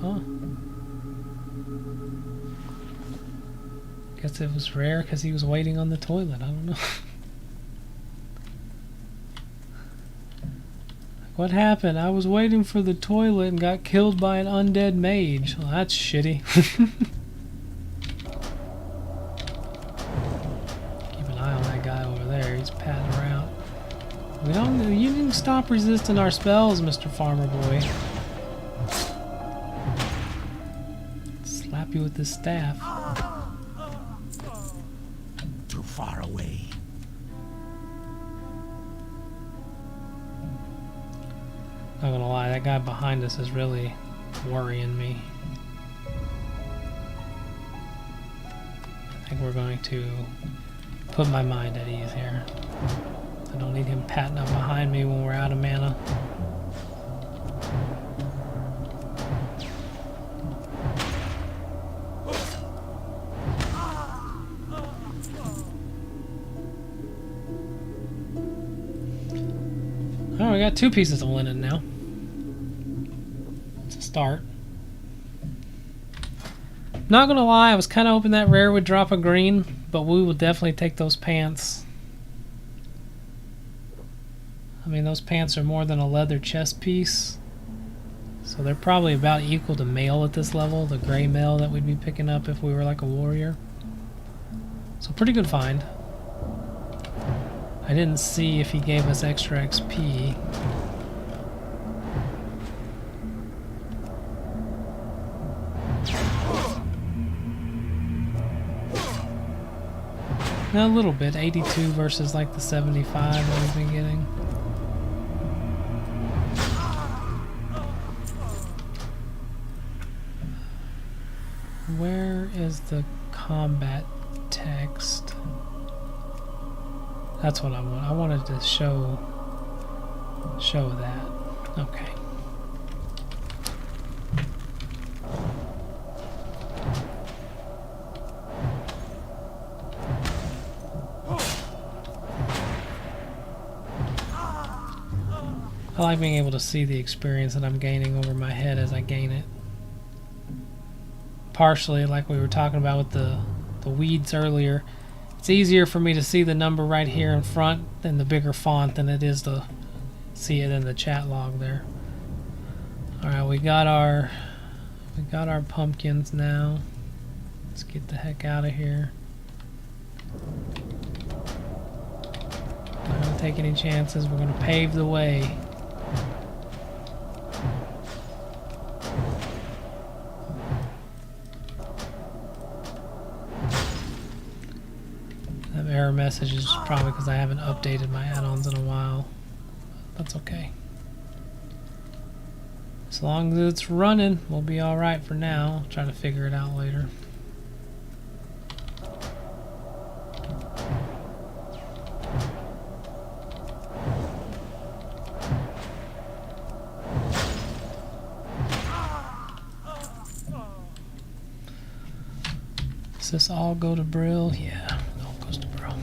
Huh. Guess it was rare because he was waiting on the toilet. I don't know. What happened? I was waiting for the toilet and got killed by an undead mage. Well, that's shitty. Keep an eye on that guy over there. He's patting around. You didn't stop resisting our spells, Mr. Farmer Boy. Slap you with this staff. Too far away. Not gonna lie, that guy behind us is really worrying me. I think we're going to put my mind at ease here. I don't need him patting up behind me when we're out of mana. Oh, we got 2 pieces of linen now. It's a start. Not gonna lie, I was kind of hoping that rare would drop a green, but we will definitely take those pants. I mean, those pants are more than a leather chest piece, so they're probably about equal to mail at this level, the gray mail that we'd be picking up if we were like a warrior. So pretty good find. I didn't see if he gave us extra XP. A little bit, 82 versus like the 75 that we've been getting. Where is the combat text? That's what I want. I wanted to show that. Okay. I like being able to see the experience that I'm gaining over my head as I gain it. Partially, like we were talking about with the weeds earlier, it's easier for me to see the number right here in front than the bigger font than it is to see it in the chat log there. Alright, we got our pumpkins now. Let's get the heck out of here. Not gonna take any chances. We're gonna pave the way. That error message is probably because I haven't updated my add-ons in a while. That's okay. As long as it's running, we'll be alright for now. I'll try to figure it out later. Does this all go to Brill? Yeah, it all goes to Brill.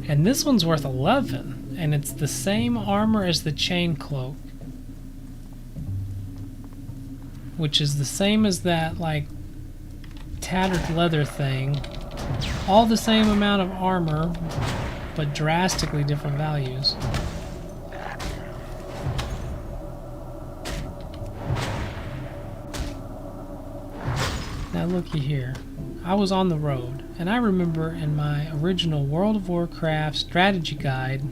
And this one's worth 11, and it's the same armor as the chain cloak, which is the same as that like tattered leather thing. All the same amount of armor, but drastically different values. Now looky here. I was on the road, and I remember in my original World of Warcraft strategy guide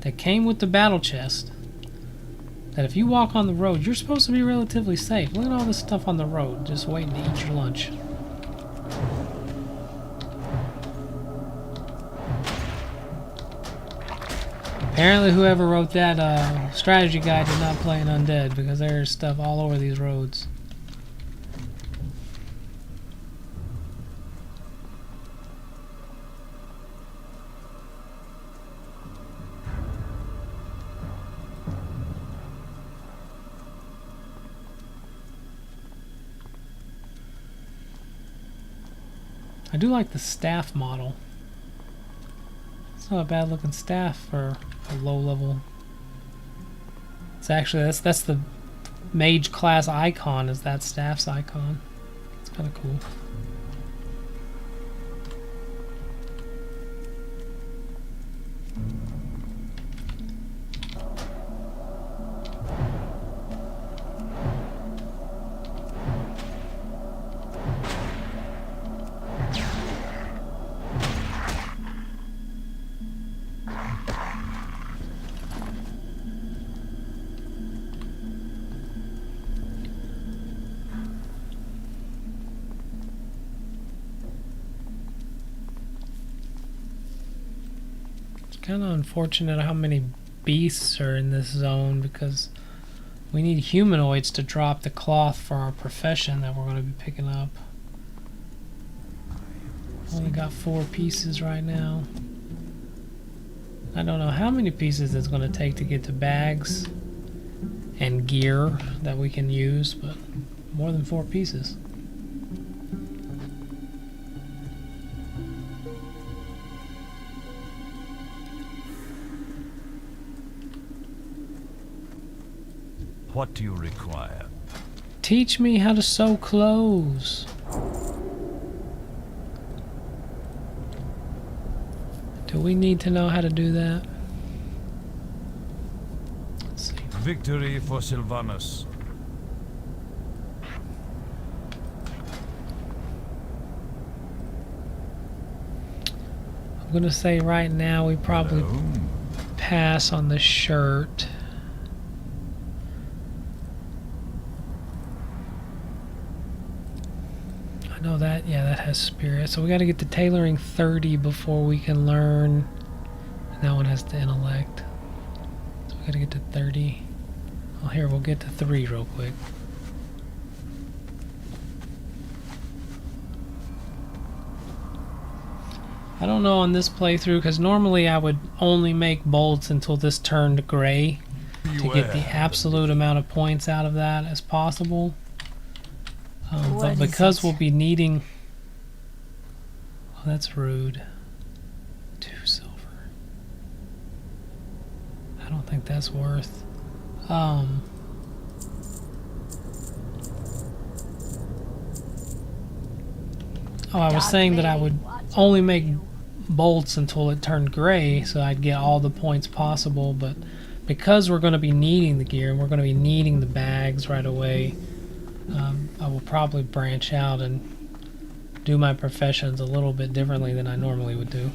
that came with the battle chest that if you walk on the road, you're supposed to be relatively safe. Look at all this stuff on the road, just waiting to eat your lunch. Apparently whoever wrote that strategy guide did not play an undead, because there's stuff all over these roads. I do like the staff model. It's not a bad looking staff for a low level. It's actually that's the mage class icon, is that staff's icon. It's kind of cool. Kind of unfortunate how many beasts are in this zone, because we need humanoids to drop the cloth for our profession that we're going to be picking up. Only got 4 pieces right now. I don't know how many pieces it's going to take to get to bags and gear that we can use, but more than 4 pieces. What do you require? Teach me how to sew clothes. Do we need to know how to do that? Let's see. Victory for Sylvanus. I'm gonna say right now we probably pass on the shirt. I know that, yeah, that has spirit. So we gotta get to tailoring 30 before we can learn. And that one has the intellect. So we gotta get to 30. Oh, here, we'll get to 3 real quick. I don't know on this playthrough, because normally I would only make bolts until this turned gray to get the absolute amount of points out of that as possible. But because we'll be needing... Oh, that's rude. 2 silver. I don't think that's worth... Oh, I was saying that I would only make bolts until it turned gray, so I'd get all the points possible, but because we're going to be needing the gear and we're going to be needing the bags right away, I will probably branch out and do my professions a little bit differently than I normally would do.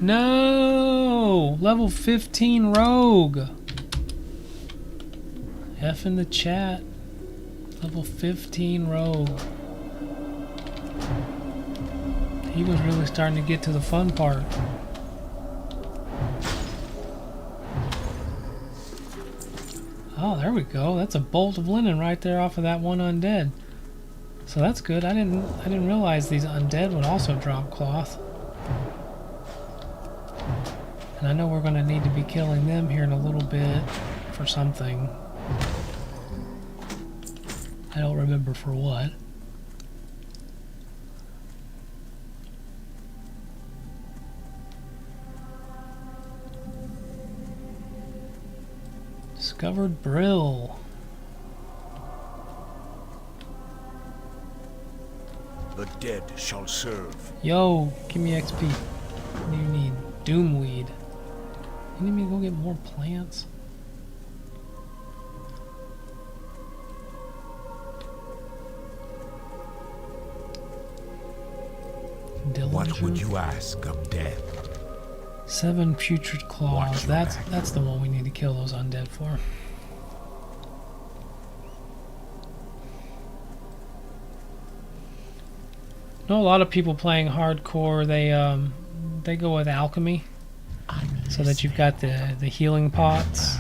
No! Level 15 rogue! F in the chat. Level 15 rogue. He was really starting to get to the fun part. Oh, there we go. That's a bolt of linen right there off of that one undead. So that's good. I didn't realize these undead would also drop cloth. And I know we're going to need to be killing them here in a little bit for something. I don't remember for what. Discovered Brill. The dead shall serve. Yo, give me XP. What do you need? Doomweed. You need me to go get more plants? What would you ask of death? 7 putrid claws. That's the one we need to kill those undead for. I know a lot of people playing hardcore, they go with alchemy, so that you've got the healing pots.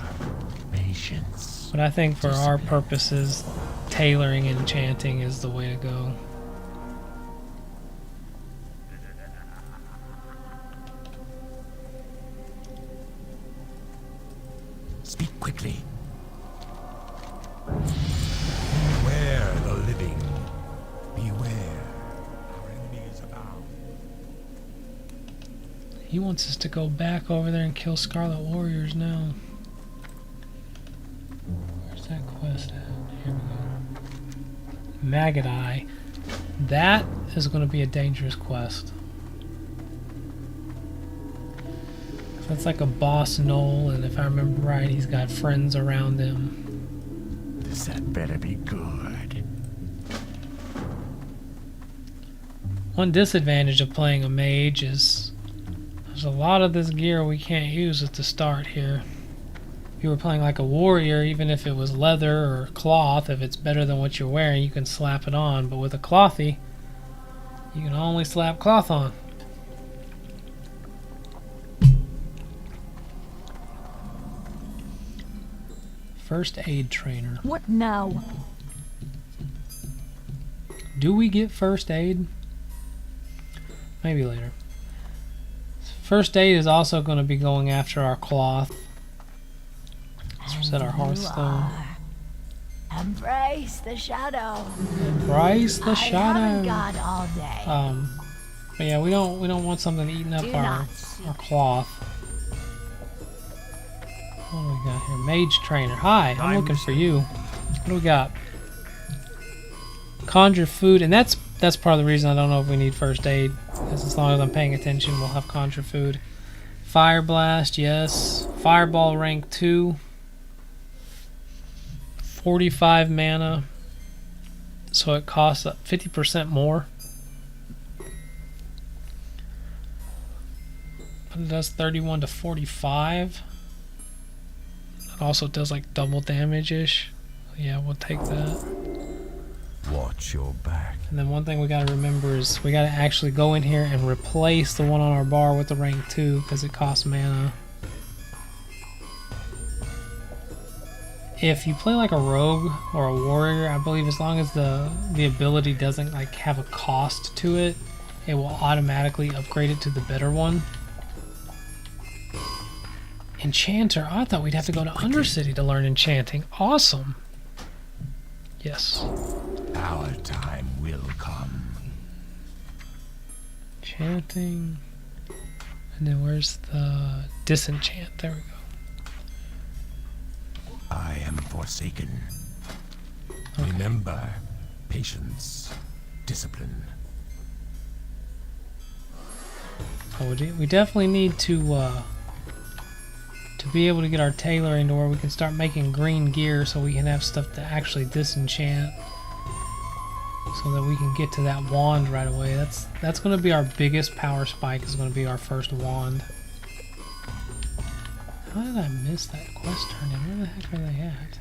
But I think for our purposes, tailoring and enchanting is the way to go. Speak quickly. He wants us to go back over there and kill Scarlet Warriors now. Where's that quest at? Here we go. Maggot Eye. That is going to be a dangerous quest. That's like a boss knoll, and if I remember right, he's got friends around him. This had better be good. One disadvantage of playing a mage is there's a lot of this gear we can't use at the start here. If you were playing like a warrior, even if it was leather or cloth, if it's better than what you're wearing, you can slap it on. But with a clothy, you can only slap cloth on. First aid trainer. What now? Do we get first aid? Maybe later. First aid is also going to be going after our cloth. Let's reset our Hearthstone. Embrace the shadow. Embrace the shadow. I haven't got all day. But yeah, we don't want something eating up our cloth. What do we got here? Mage trainer. Hi, I'm looking for you. What do we got? Conjure food, and that's part of the reason I don't know if we need first aid. Because as long as I'm paying attention, we'll have conjure food. Fire blast, yes. Fireball rank 2. 45 mana. So it costs 50% more. But it does 31 to 45. It also does like double damage-ish. Yeah, we'll take that. Watch your back. And then one thing we gotta remember is we gotta actually go in here and replace the one on our bar with the rank 2 because it costs mana. If you play like a rogue or a warrior, I believe as long as the ability doesn't like have a cost to it, it will automatically upgrade it to the better one. Enchanter. Oh, I thought we'd have to go to Undercity to learn enchanting. Awesome. Yes. Our time will come. Enchanting. And then where's the disenchant? There we go. I am forsaken. Okay. Remember, patience, discipline. Oh, we definitely need to be able to get our tailoring to where we can start making green gear so we can have stuff to actually disenchant so that we can get to that wand right away. That's going to be our biggest power spike, is going to be our first wand. How did I miss that quest turn in? Where the heck are they at?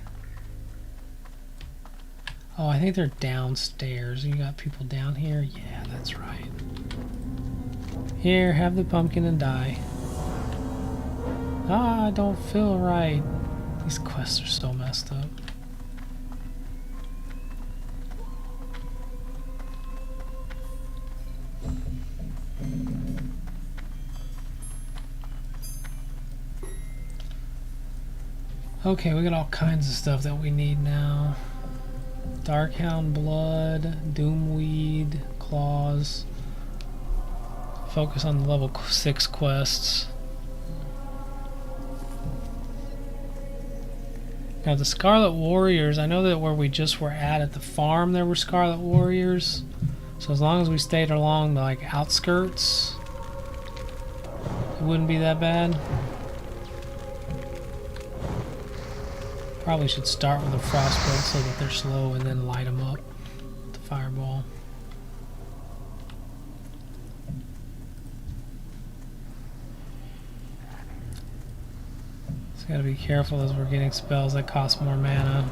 Oh, I think they're downstairs. You got people down here? Yeah, that's right. Here, have the pumpkin and die. Ah, I don't feel right. These quests are so messed up. Okay, we got all kinds of stuff that we need now. Darkhound Blood, Doomweed, Claws. Focus on the level 6 quests. Now the Scarlet Warriors, I know that where we just were at the farm there were Scarlet Warriors. So as long as we stayed along the like outskirts, it wouldn't be that bad. Probably should start with a frostbolt so that they're slow and then light them up with the fireball. So gotta be careful as we're getting spells that cost more mana.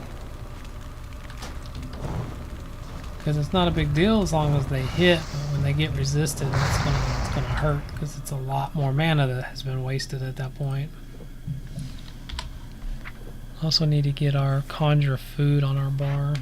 Because it's not a big deal as long as they hit, but when they get resisted, it's gonna hurt because it's a lot more mana that has been wasted at that point. Also need to get our conjure food on our bar.